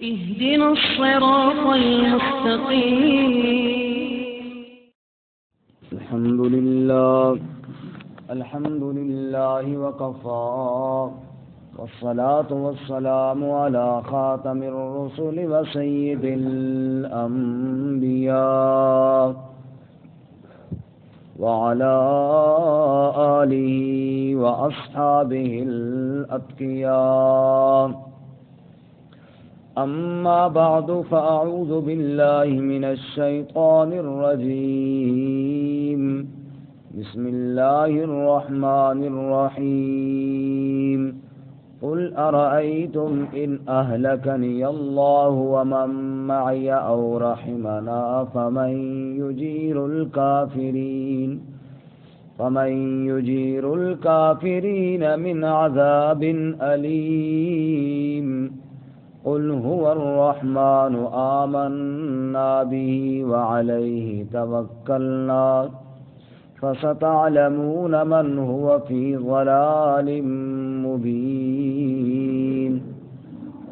اهدنا الصراط المستقيم. الحمد لله وكفى والصلاة والسلام على خاتم الرسل وسيد الأنبياء وعلى آله وأصحابه الأتقياء. أما بعد فأعوذ بالله من الشيطان الرجيم. بسم الله الرحمن الرحيم. قل أرأيتم إن أهلكني الله ومن معي أو رحمنا فمن يجير الكافرين من عذاب أليم. قل هو الرحمن آمنا به وعليه توكلنا فستعلمون من هو في ضلال مبين.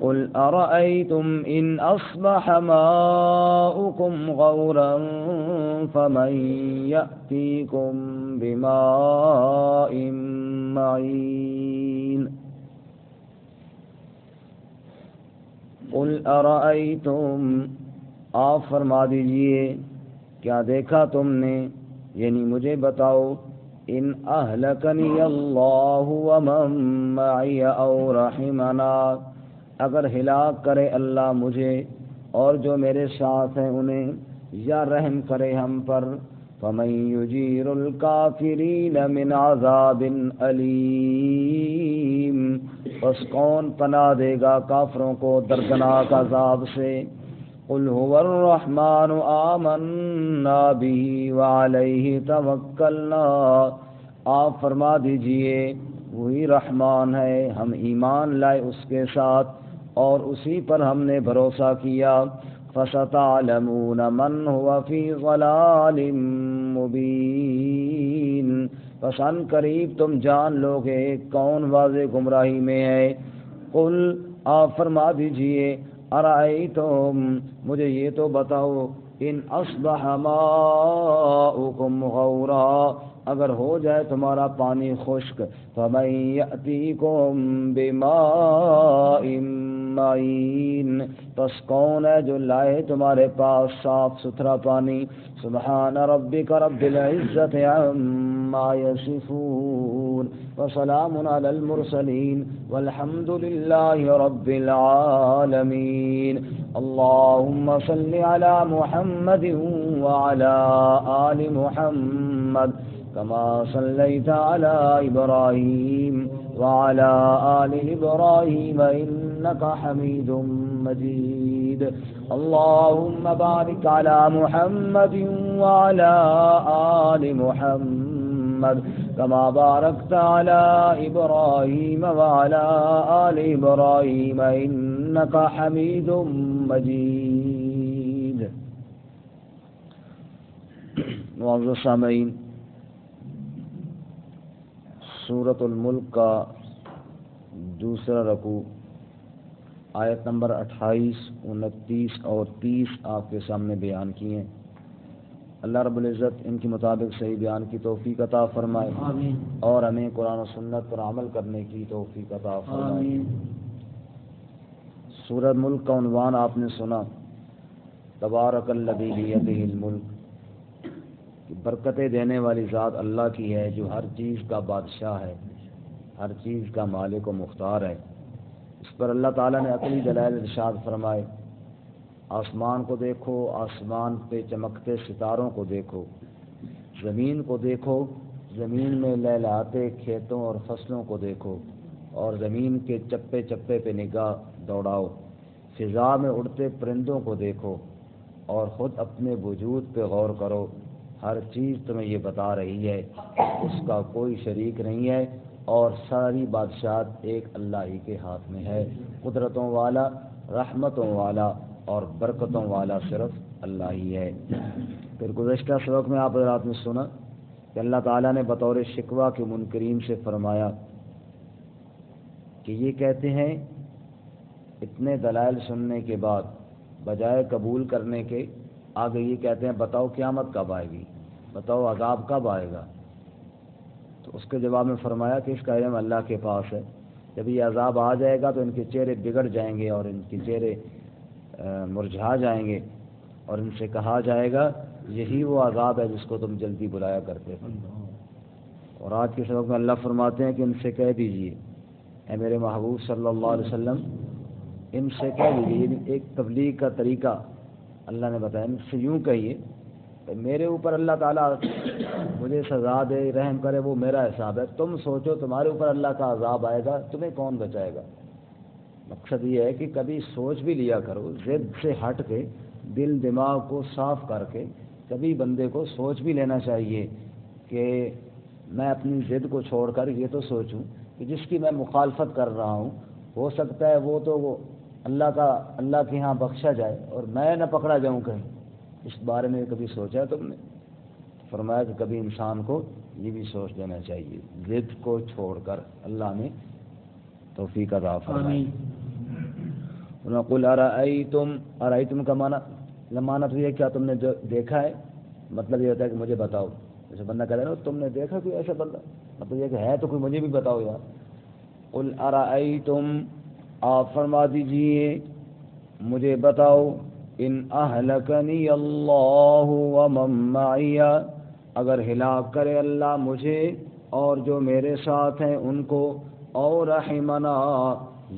قل أرأيتم إن أصبح ماؤكم غورا فمن يأتيكم بماء معين. قل أرأيتم، آپ فرما دیجئے کیا دیکھا تم نے، یعنی مجھے بتاؤ، ان اہلکنی اللہ ومن معی او رحمنا، اگر ہلاک کرے اللہ مجھے اور جو میرے ساتھ ہیں انہیں، یا رحم کرے ہم پر، فمن یجیر الکافرین من عذاب علیم، پس کون پناہ دے گا کافروں کو دردناک عذاب سے. قل هو الرحمن آمنا به وعلیہ توکلنا، آپ فرما دیجئے وہی رحمان ہے، ہم ایمان لائے اس کے ساتھ اور اسی پر ہم نے بھروسہ کیا. فستعلمون من هو فی ضلال مبین، پس ان قریب تم جان لوگے کون واضح گمراہی میں ہے. قل، آپ فرما دیجئے، ارائیتم، مجھے یہ تو بتاؤ، ان اصبح ماؤکم غورا، اگر ہو جائے تمہارا پانی خشک، فمن یأتیکم بماء معین، پس کون ہے جو لائے تمہارے پاس صاف ستھرا پانی. سبحان ربک رب العزت عما یصفون وسلام علی المرسلین والحمد للہ رب العالمین. اللہم صل علی محمد وعلی آل محمد كما صليت على إبراهيم وعلى آل إبراهيم إنك حميد مجيد. اللهم بارك على محمد وعلى آل محمد كما باركت على إبراهيم وعلى آل إبراهيم إنك حميد مجيد. معزز سامعین، سورۃ الملک کا دوسرا رکوع آیت نمبر 28، 29 اور 30 آپ کے سامنے بیان کی ہیں. اللہ رب العزت ان کے مطابق صحیح بیان کی توفیق عطا فرمائے. آمین. اور ہمیں قرآن و سنت پر عمل کرنے کی توفیق عطا فرمائے. آمین. سورۃ ملک کا عنوان آپ نے سنا، تبارک الذی بیدہ الملک، برکتیں دینے والی ذات اللہ کی ہے جو ہر چیز کا بادشاہ ہے، ہر چیز کا مالک و مختار ہے. اس پر اللہ تعالیٰ نے عقلی دلائل ارشاد فرمائے. آسمان کو دیکھو، آسمان پہ چمکتے ستاروں کو دیکھو، زمین کو دیکھو، زمین میں لہلہاتے کھیتوں اور فصلوں کو دیکھو، اور زمین کے چپے چپے پہ نگاہ دوڑاؤ، فضا میں اڑتے پرندوں کو دیکھو، اور خود اپنے وجود پہ غور کرو. ہر چیز تمہیں یہ بتا رہی ہے اس کا کوئی شریک نہیں ہے، اور ساری بادشاہت ایک اللہ ہی کے ہاتھ میں ہے. قدرتوں والا، رحمتوں والا اور برکتوں والا صرف اللہ ہی ہے. پھر گزشتہ سبق میں آپ حضرات نے سنا کہ اللہ تعالیٰ نے بطور شکوہ کے منکرین سے فرمایا کہ یہ کہتے ہیں اتنے دلائل سننے کے بعد بجائے قبول کرنے کے آگے یہ کہتے ہیں بتاؤ قیامت کب آئے گی، بتاؤ عذاب کب آئے گا؟ تو اس کے جواب میں فرمایا کہ اس کا علم اللہ کے پاس ہے، جب یہ عذاب آ جائے گا تو ان کے چہرے بگڑ جائیں گے اور ان کے چہرے مرجھا جائیں گے، اور ان سے کہا جائے گا یہی وہ عذاب ہے جس کو تم جلدی بلایا کرتے تھے۔ اور آج کے سبق میں اللہ فرماتے ہیں کہ ان سے کہہ دیجئے، اے میرے محبوب صلی اللہ علیہ وسلم، ان سے کہہ دیجئے، یعنی ایک تبلیغ کا طریقہ اللہ نے بتایا، ان سے یوں کہیے کہ میرے اوپر اللہ تعالیٰ مجھے سزا دے، رحم کرے، وہ میرا حساب ہے، تم سوچو تمہارے اوپر اللہ کا عذاب آئے گا، تمہیں کون بچائے گا؟ مقصد یہ ہے کہ کبھی سوچ بھی لیا کرو، ضد سے ہٹ کے دل دماغ کو صاف کر کے کبھی بندے کو سوچ بھی لینا چاہیے کہ میں اپنی ضد کو چھوڑ کر یہ تو سوچوں کہ جس کی میں مخالفت کر رہا ہوں ہو سکتا ہے وہ اللہ کے ہاں بخشا جائے اور میں نہ پکڑا جاؤں کہیں۔ اس بارے میں کبھی سوچا ہے تم نے؟ فرمایا کہ کبھی انسان کو یہ بھی سوچ لینا چاہیے، ضد کو چھوڑ کر اللہ نے توفیق عطا فرمائے۔ قل ارأیتم کا معنی تو یہ کیا تم نے جو دیکھا ہے، مطلب یہ ہوتا ہے کہ مجھے بتاؤ، جیسے بندہ کہتا ہے نا تم نے دیکھا کوئی ایسا بندہ، مطلب یہ کہ ہے تو کوئی مجھے بھی بتاؤ یار۔ قل ارأیتم، آپ فرما دیجئے مجھے بتاؤ، ان اہلکنی اللہ ومن معی، اگر ہلاک کرے اللہ مجھے اور جو میرے ساتھ ہیں ان کو، اور رحمنا،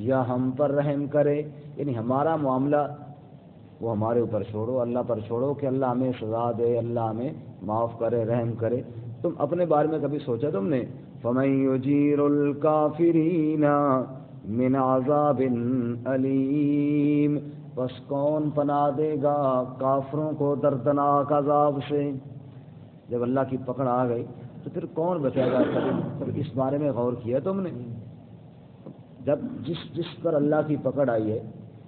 یا ہم پر رحم کرے، یعنی ہمارا معاملہ وہ ہمارے اوپر چھوڑو، اللہ پر چھوڑو کہ اللہ ہمیں سزا دے، اللہ ہمیں معاف کرے، رحم کرے۔ تم اپنے بارے میں کبھی سوچا تم نے؟ فَمَن يُجِيرُ الْكَافِرِينَ مِنْ عَذَابٍ أَلِيمٍ، بس کون پناہ دے گا کافروں کو دردناک عذاب سے؟ جب اللہ کی پکڑ آ گئی تو پھر کون بچائے گا؟ کبھی اس بارے میں غور کیا تم نے؟ جب جس پر اللہ کی پکڑ آئی ہے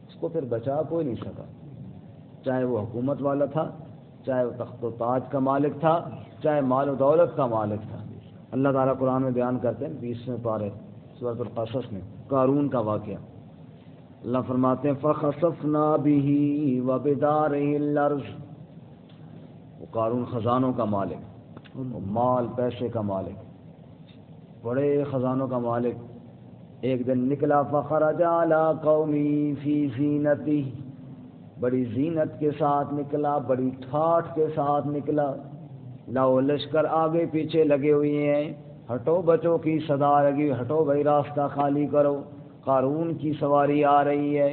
اس کو پھر بچا کوئی نہیں سکا، چاہے وہ حکومت والا تھا، چاہے وہ تخت و تاج کا مالک تھا، چاہے مال و دولت کا مالک تھا۔ اللہ تعالیٰ قرآن میں بیان کرتے ہیں 20ویں پارے سورۃ القصص میں قارون کا واقعہ۔ اللہ فرماتے ہیں فَخَسَفْنَا بِهِ وَبِدَارِهِ الْأَرْضَ، وہ قارون خزانوں کا مالک، وہ مال پیسے کا مالک، بڑے خزانوں کا مالک، ایک دن نکلا فخرج علی قومی فی زینتہ، بڑی زینت کے ساتھ نکلا، بڑی ٹھاٹھ کے ساتھ نکلا، لاؤ لشکر آگے پیچھے لگے ہوئے ہیں، ہٹو بچوں کی صدا لگی، ہٹو بھائی راستہ خالی کرو، قارون کی سواری آ رہی ہے۔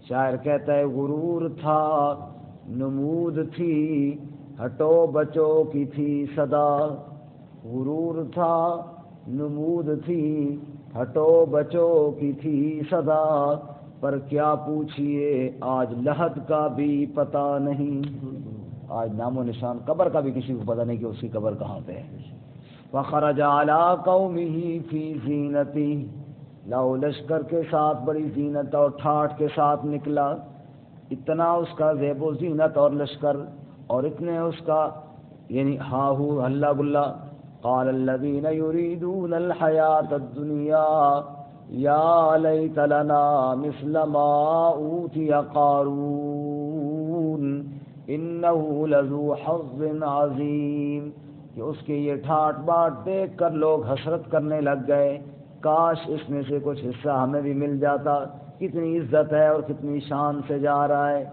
شاعر کہتا ہے غرور تھا نمود تھی، ہٹو بچوں کی تھی صدا، غرور تھا نمود تھی، ہٹو بچوں کی تھی صدا، پر کیا پوچھئے آج لحد کا بھی پتہ نہیں، آج نام و نشان قبر کا بھی کسی کو پتہ نہیں کہ اس کی قبر کہاں پہ ہے۔ فخرج علی قومہ فی زینتہ، لاؤ لشکر کے ساتھ بڑی زینت اور ٹھاٹھ کے ساتھ نکلا، اتنا اس کا زیب و زینت اور لشکر اور اتنے اس کا یعنی ہاں ہو ہلا گلا۔ قال الذین یریدون الحیاۃ الدنیا یا لیت لنا مثل ما اوتی قارون انہ لذو حظ عظیم، کہ اس کے یہ ٹھاٹ باٹ دیکھ کر لوگ حسرت کرنے لگ گئے، کاش اس میں سے کچھ حصہ ہمیں بھی مل جاتا، کتنی عزت ہے اور کتنی شان سے جا رہا ہے۔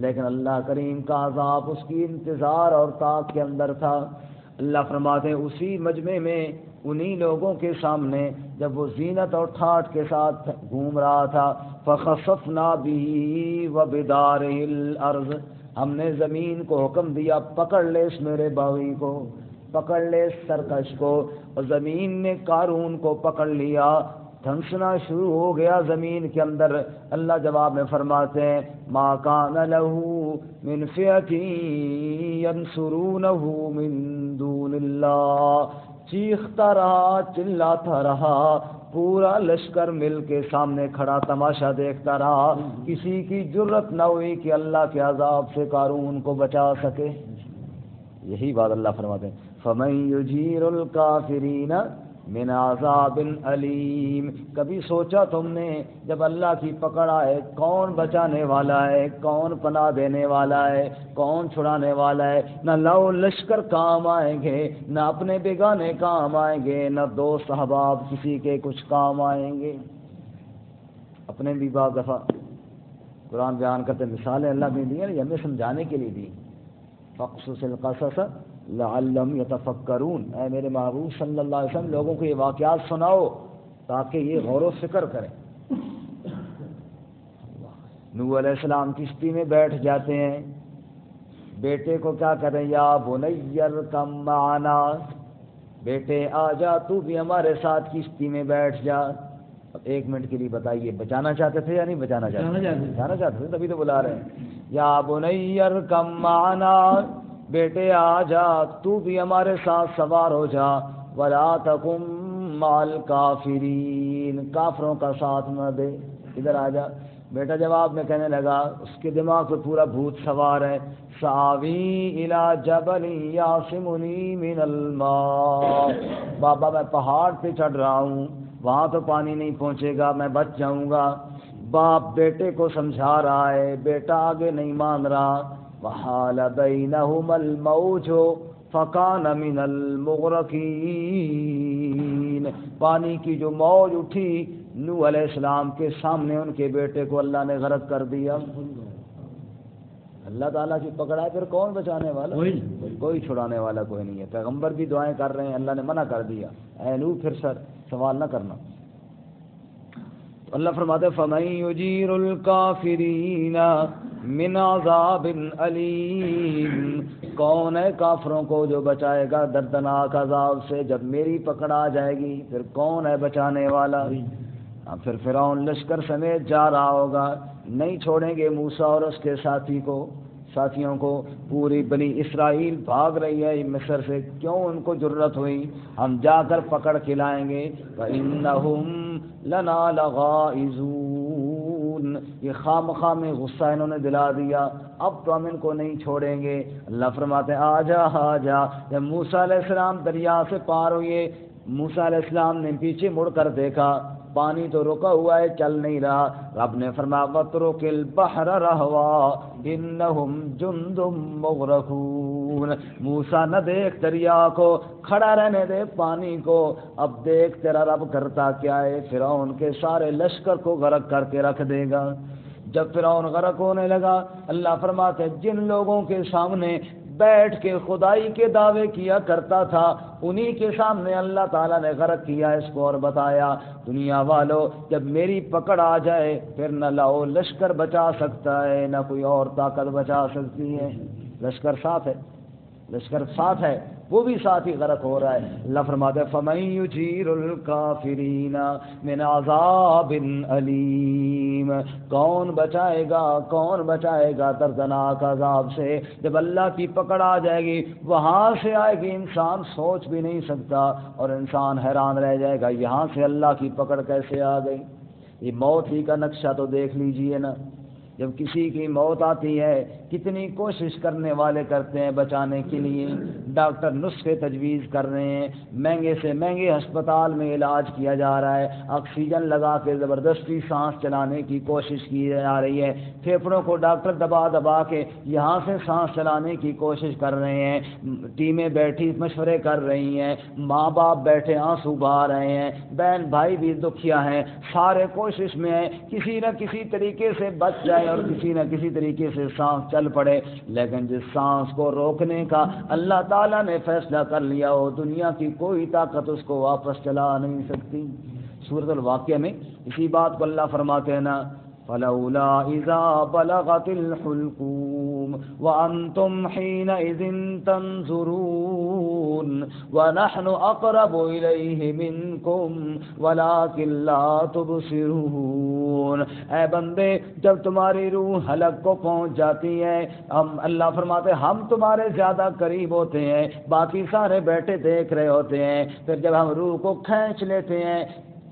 لیکن اللہ کریم کا عذاب اس کی انتظار اور طاق کے اندر تھا۔ اللہ فرماتے ہیں اسی مجمع میں انہی لوگوں کے سامنے جب وہ زینت اور ٹھاٹ کے ساتھ گھوم رہا تھا، فخسفنا به وبدارہ الارض، ہم نے زمین کو حکم دیا پکڑ لے اس میرے باغی کو، پکڑ لے اس سرکش کو، اور زمین نے قارون کو پکڑ لیا، دھنسنا شروع ہو گیا زمین کے اندر۔ اللہ جواب میں فرماتے ہیں ما کان لہ من فئۃ ینصرونہ من دون اللہ، چیختا رہا چلاتا رہا، پورا لشکر مل کے سامنے کھڑا تماشا دیکھتا رہا، کسی کی جرت نہ ہوئی کہ اللہ کے عذاب سے قارون کو بچا سکے۔ یہی بات اللہ فرماتے ہیں فَمَن يُجِيرُ الْكَافِرِينَ من عذاب علیم، کبھی سوچا تم نے جب اللہ کی پکڑ آئے کون بچانے والا ہے، کون پناہ دینے والا ہے، کون چھڑانے والا ہے؟ نہ لو لشکر کام آئیں گے، نہ اپنے بیگانے کام آئیں گے، نہ دوست احباب کسی کے کچھ کام آئیں گے۔ اپنے بھی بعض دفعہ قرآن بیان کرتے مثالیں اللہ نے دی ہیں، یہ ہمیں سمجھانے کے لیے دی۔ فقصص القصص لعلہم یتفکرون، اے میرے محبوب صلی اللہ علیہ وسلم لوگوں کو یہ واقعات سناؤ تاکہ یہ غور و فکر کریں۔ نوح علیہ السلام کشتی میں بیٹھ جاتے ہیں، بیٹے کو کیا کریں، یا بنی ارکب معنا، بیٹے آ جا تو بھی ہمارے ساتھ کشتی میں بیٹھ جا۔ اب ایک منٹ کے لیے بتائیے بچانا چاہتے تھے یا نہیں بچانا چاہتے تھے؟ بچانا چاہتے تھے، تبھی تو بلا رہے ہیں یا بنی ارکب معنا، بیٹے آ جا تو بھی ہمارے ساتھ سوار ہو جا، ولا تکن مع الکافرین، کافروں کا ساتھ نہ دے، ادھر آ جا۔ بیٹا جواب میں کہنے لگا، اس کے دماغ پہ پورا بھوت سوار ہے، ساوی الی جبل یعصمنی من الماء، بابا میں پہاڑ پہ چڑھ رہا ہوں، وہاں تو پانی نہیں پہنچے گا، میں بچ جاؤں گا۔ باپ بیٹے کو سمجھا رہا ہے، بیٹا آگے نہیں مان رہا۔ وحال بینہما الموج فکان من المغرقین، پانی کی جو موج اٹھی نوح علیہ السلام کے سامنے ان کے بیٹے کو اللہ نے غرق کر دیا۔ اللہ تعالیٰ کی پکڑا ہے، پھر کون بچانے والا؟ کوئی چھڑانے والا کوئی نہیں ہے۔ پیغمبر بھی دعائیں کر رہے ہیں، اللہ نے منع کر دیا، اے نوح پھر سوال نہ کرنا۔ تو اللہ فرماتے فَمَن يُجِيرُ الْكَافِرِينَ مِنْ عَذَابٍ أَلِيمٍ، کون ہے کافروں کو جو بچائے گا دردناک عذاب سے؟ جب میری پکڑ آ جائے گی پھر کون ہے بچانے والا؟ پھر فرعون لشکر سمیت جا رہا ہوگا، نہیں چھوڑیں گے موسیٰ اور اس کے ساتھیوں کو۔ پوری بنی اسرائیل بھاگ رہی ہے مصر سے، کیوں ان کو جرت ہوئی؟ ہم جا کر پکڑ کے لائیں گے۔ وَإِنَّهُمْ لَنَا لَغَائِظُونَ، یہ خامخواہ میں غصہ انہوں نے دلا دیا، اب تو ہم ان کو نہیں چھوڑیں گے۔ اللہ فرماتے ہیں آ جا۔ جب موسیٰ علیہ السلام دریا سے پار ہوئے، موسیٰ علیہ السلام نے پیچھے مڑ کر دیکھا، پانی تو رکا ہوا ہے، چل نہیں رہا۔ رب نے فرمایا وَاتْرُكِ الْبَحْرَ رَهْوًا إِنَّهُمْ جُنْدٌ مُغْرَقُونَ، موسیٰ نہ دیکھ دریا کو، کھڑا رہنے دے پانی کو، اب دیکھ تیرا رب کرتا کیا ہے، فرعون کے سارے لشکر کو غرق کر کے رکھ دے گا۔ جب فرعون غرق ہونے لگا، اللہ فرماتے جن لوگوں کے سامنے بیٹھ کے خدائی کے دعوے کیا کرتا تھا انہی کے سامنے اللہ تعالیٰ نے غرق کیا اس کو، اور بتایا دنیا والو جب میری پکڑ آ جائے پھر نہ لاؤ لشکر بچا سکتا ہے، نہ کوئی اور طاقت بچا سکتی ہے۔ لشکر ساتھ ہے، وہ بھی ساتھ ہی غرق ہو رہا ہے۔ اللہ فرماتا ہے فَمَن يُجِيرُ الْكَافِرِينَ مِنْ عَذَابٍ أَلِيمٍ، کون بچائے گا دردناک عذاب سے؟ جب اللہ کی پکڑ آ جائے گی وہاں سے آئے گی، انسان سوچ بھی نہیں سکتا، اور انسان حیران رہ جائے گا یہاں سے اللہ کی پکڑ کیسے آ گئی۔ یہ موت ہی کا نقشہ تو دیکھ لیجئے نا، جب کسی کی موت آتی ہے کتنی کوشش کرنے والے کرتے ہیں بچانے کے لیے، ڈاکٹر نسخے تجویز کر رہے ہیں، مہنگے سے مہنگے ہسپتال میں علاج کیا جا رہا ہے، آکسیجن لگا کے زبردستی سانس چلانے کی کوشش کی جا رہی ہے، پھیپھڑوں کو ڈاکٹر دبا کے یہاں سے سانس چلانے کی کوشش کر رہے ہیں، ٹیمیں بیٹھی مشورے کر رہی ہیں، ماں باپ بیٹھے آنسو بہا رہے ہیں، بہن بھائی بھی دکھیا ہیں، سارے کوشش میں ہیں کسی نہ کسی طریقے سے بچ جائے اور کسی نہ کسی طریقے سے سانس چل پڑے، لیکن جس سانس کو روکنے کا اللہ تعالیٰ نے فیصلہ کر لیا ہو دنیا کی کوئی طاقت اس کو واپس چلا نہیں سکتی۔ سورۃ الواقعہ میں اسی بات کو اللہ فرماتے ہیں نا فَلَوْلَا إِذَا بَلَغَتِ الْحُلْقُومَ وَأَنْتُمْ حِينَئِذٍ تَنْظُرُونَ وَنَحْنُ أَقْرَبُ إِلَيْهِ مِنْكُمْ وَلَكِنْ لَا تُبْصِرُونَ، اے بندے جب تمہاری روح حلق کو پہنچ جاتی ہے، ہم اللہ فرماتے ہیں ہم تمہارے زیادہ قریب ہوتے ہیں، باقی سارے بیٹھے دیکھ رہے ہوتے ہیں، پھر جب ہم روح کو کھینچ لیتے ہیں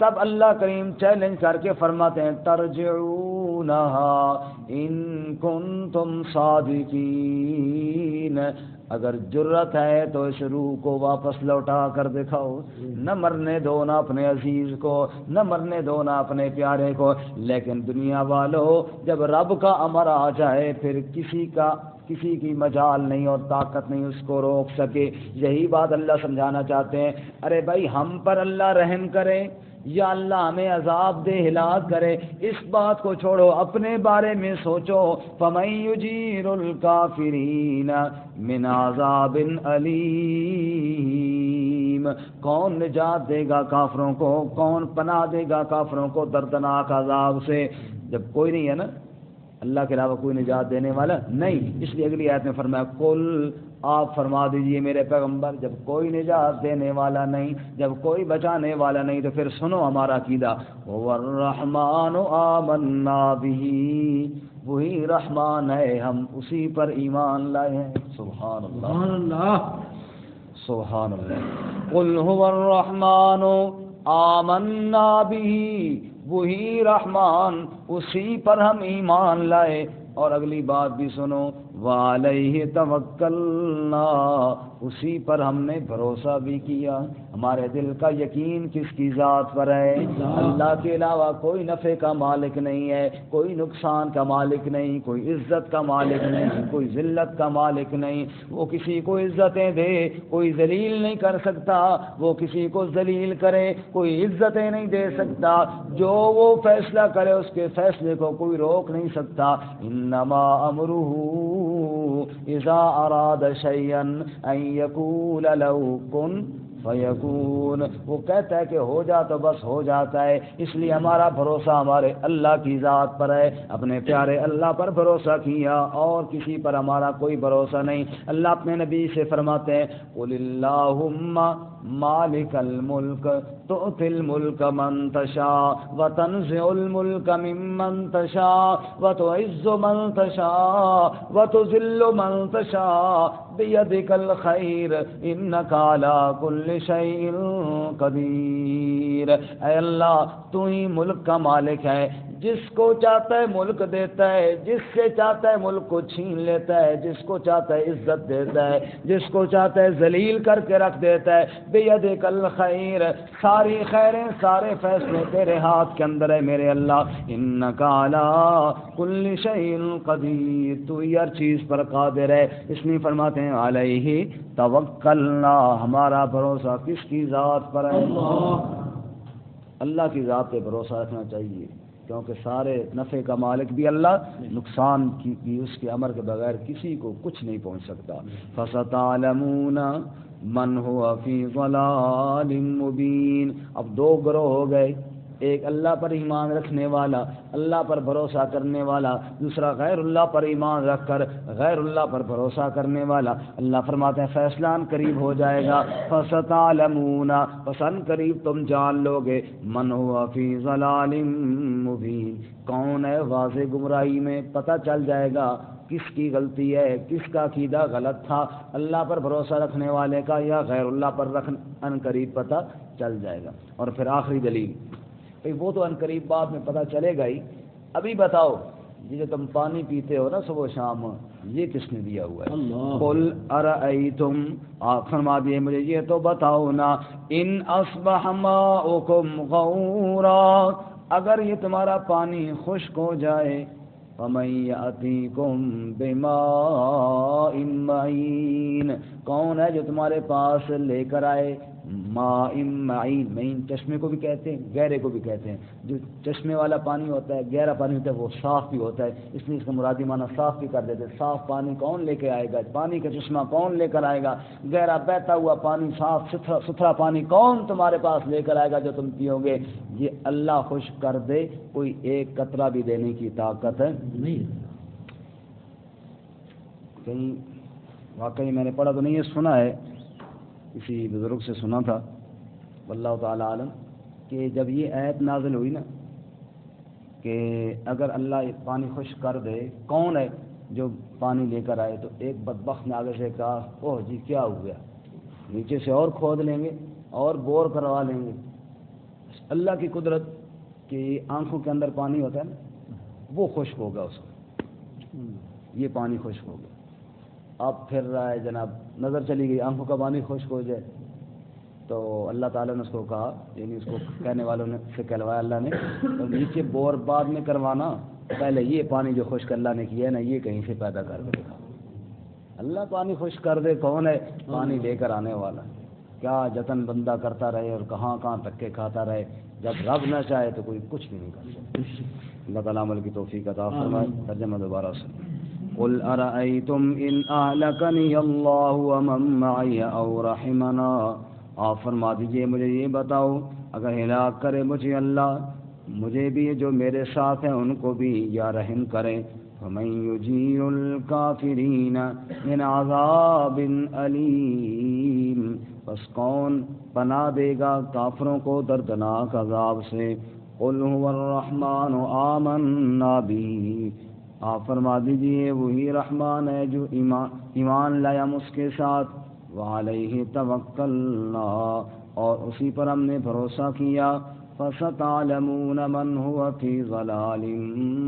تب اللہ کریم چیلنج کر کے فرماتے ہیں ترجعون ترجعونها ان کنتم صادقین. اگر جرت ہے تو اس روح کو واپس لوٹا کر دکھاؤ. نہ مرنے دو نہ اپنے عزیز کو, نہ مرنے دو نہ اپنے پیارے کو. لیکن دنیا والوں, جب رب کا امر آ جائے پھر کسی کی مجال نہیں اور طاقت نہیں اس کو روک سکے. یہی بات اللہ سمجھانا چاہتے ہیں. ارے بھائی, ہم پر اللہ رحم کرے یا اللہ ہمیں عذاب دے, ہلاک کرے, اس بات کو چھوڑو, اپنے بارے میں سوچو. فَمَن يُجِيرُ الْكَافِرِينَ مِنْ عَذَابٍ أَلِيمٍ. کون نجات دے گا کافروں کو, کون پناہ دے گا کافروں کو دردناک عذاب سے؟ جب کوئی نہیں ہے نا, اللہ کے علاوہ کوئی نجات دینے والا نہیں. اس لیے اگلی آیت میں فرمایا قل, آپ فرما دیجئے میرے پیغمبر, جب کوئی نجات دینے والا نہیں, جب کوئی بچانے والا نہیں, تو پھر سنو ہمارا عقیدہ. هو الرحمن آمنا به, وہی رحمان ہے, ہم اسی پر ایمان لائے ہیں. سبحان اللہ, سبحان اللہ, سبحان اللہ. قل هو الرحمن آمنا به, وہی رحمان, اسی پر ہم ایمان لائے. اور اگلی بات بھی سنو, وَعَلَيْهِ تَوَكَّلْنَا, اسی پر ہم نے بھروسہ بھی کیا. ہمارے دل کا یقین کس کی ذات پر ہے؟ اللہ کے علاوہ کوئی نفع کا مالک نہیں ہے, کوئی نقصان کا مالک نہیں, کوئی عزت کا مالک نہیں, کوئی ذلت کا مالک نہیں. وہ کسی کو عزتیں دے, کوئی ذلیل نہیں کر سکتا. وہ کسی کو ذلیل کرے, کوئی عزتیں نہیں دے سکتا. جو وہ فیصلہ کرے اس کے فیصلے کو کوئی روک نہیں سکتا. انما امرہ اذا اراد شیئا ان یقول له کن فیکون. وہ کہتا ہے کہ ہو جا تو بس ہو جاتا ہے. اس لیے ہمارا بھروسہ ہمارے اللہ کی ذات پر ہے, اپنے پیارے اللہ پر بھروسہ کیا, اور کسی پر ہمارا کوئی بھروسہ نہیں. اللہ اپنے نبی سے فرماتے ہیں قل اللہم مالک الملک تؤتی الملک من تشاء وتنزع الملک ممن تشاء وتعز من تشاء وتذل من تشاء بیدک الخیر انک علی کل شیء قدیر. اے اللہ, تو ہی ملک کا مالک ہے, جس کو چاہتا ہے ملک دیتا ہے, جس سے چاہتا ہے ملک کو چھین لیتا ہے, جس کو چاہتا ہے عزت دیتا ہے, جس کو چاہتا ہے ذلیل کر کے رکھ دیتا ہے. بیدک الخیر, ساری خیریں سارے فیصلے تیرے ہاتھ کے اندر ہے میرے اللہ. انک علی کل شیء قدیر, تو ہی ہر چیز پر قادر ہے. اس لیے فرماتے ہیں علیہ توکلنا, ہمارا بھروسہ کس کی ذات پر ہے؟ اللہ کی ذات پہ بھروسہ رکھنا چاہیے, کیونکہ سارے نفع کا مالک بھی اللہ, نقصان کی بھی اس کے امر کے بغیر کسی کو کچھ نہیں پہنچ سکتا. فَسَتَعْلَمُونَ مَنْ هُوَ فِي ضَلَالٍ مُبِينٍ. اب دو گروہ ہو گئے, ایک اللہ پر ایمان رکھنے والا, اللہ پر بھروسہ کرنے والا, دوسرا غیر اللہ پر ایمان رکھ کر غیر اللہ پر بھروسہ کرنے والا. اللہ فرماتے ہیں فیصلہ ان قریب ہو جائے گا. فَسَتَعْلَمُونَ, پس ان قریب تم جان لوگے, مَنْ هُوَ فِي ضَلَالٍ مُبِينٍ, کون ہے واضح گمراہی میں. پتہ چل جائے گا کس کی غلطی ہے, کس کا عقیدہ غلط تھا, اللہ پر بھروسہ رکھنے والے کا یا غیر اللہ پر ان قریب پتہ چل جائے گا. اور پھر آخری دلیل, وہ تو ان قریب بعد میں پتہ چلے گا ہی. ابھی بتاؤ, یہ جو تم پانی پیتے ہو نا صبح شام, یہ کس نے دیا ہوا ہے؟ قل ارأیتم, آپ فرما دیے مجھے یہ تو بتاؤ نا, ان اصبح ماؤکم غورا, اگر یہ تمہارا پانی خشک ہو جائے, فَمَن يَأْتِيكُم بِمَاءٍ مَّعِينٍ, کون ہے جو تمہارے پاس لے کر آئے ماء معین. معین چشمے کو بھی کہتے ہیں, گہرے کو بھی کہتے ہیں. جو چشمے والا پانی ہوتا ہے, گہرا پانی ہوتا ہے, وہ صاف بھی ہوتا ہے, اس لیے اس کا مرادی معنی صاف بھی کر دیتے ہیں. صاف پانی کون لے کے آئے گا؟ پانی کا چشمہ کون لے کر آئے گا؟ گہرا بہتا ہوا پانی, صاف ستھرا پانی کون تمہارے پاس لے کر آئے گا جو تم پیو گے؟ یہ اللہ خشک کر دے, کوئی ایک قطرہ بھی دینے کی طاقت ہے نہیں. کہیں واقعی میں نے پڑھا تو نہیں ہے, سنا ہے, کسی بزرگ سے سنا تھا, واللہ تعالی عالم, کہ جب یہ آیت نازل ہوئی نا کہ اگر اللہ پانی خشک کر دے, کون ہے جو پانی لے کر آئے, تو ایک بدبخت نے آگے سے کہا اوہ جی کیا ہو گیا, نیچے سے اور کھود لیں گے اور بور کروا لیں گے. اللہ کی قدرت کہ آنکھوں کے اندر پانی ہوتا ہے نا, وہ خشک ہوگا اس کو، یہ پانی خشک ہوگا۔ اب پھر رہا ہے جناب، نظر چلی گئی، آنکھوں کا پانی خشک ہو جائے تو اللہ تعالیٰ نے اس کو کہا، یعنی اس کو کہنے والوں نے سے کہلوایا اللہ نے، اور نیچے بور بعد میں کروانا، پہلے یہ پانی جو خشک اللہ نے کیا ہے نا یہ کہیں سے پیدا کر دے گا۔ اللہ پانی خشک کر دے، کون ہے پانی لے کر آنے والا؟ کیا جتن بندہ کرتا رہے اور کہاں کہاں دھکے کھاتا رہے، جب رب نہ چاہے تو کوئی کچھ بھی نہیں کر سکتا۔ اللہ تعالیٰ عمل کی توفیق عطا فرمائے۔ ترجمہ دوبارہ سے، قل ارأيتم ان اهلكني الله ومن معي او رحمنا، آپ فرما دیجئے مجھے یہ بتاؤ اگر ہلاک کرے مجھے اللہ، مجھے بھی جو میرے ساتھ ہیں ان کو بھی، یا رحم کرے، فمن يجير الكافرين من عذاب علیم، بس کون پناہ دے گا کافروں کو دردناک عذاب سے۔ قل هو الرحمن آمنا به، آپ فرما دیجئے وہی رحمان ہے جو ایمان لایا ہم اس کے ساتھ، وعلیہ توکلنا، اور اسی پر ہم نے بھروسہ کیا، فستعلمون من هو فی ضلال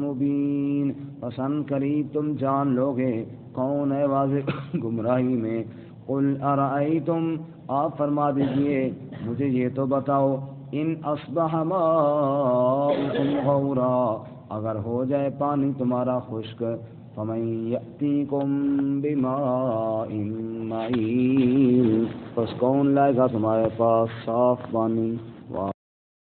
مبین، پس ان قریب تم جان لوگے کون ہے واضح گمراہی میں۔ قل ارأیتم، آپ فرما دیجئے مجھے یہ تو بتاؤ، ان اصبح ماؤکم غورا، اگر ہو جائے پانی تمہارا خشک، فمن یأتیکم بماء معین، پس کون لائے گا تمہارے پاس صاف پانی۔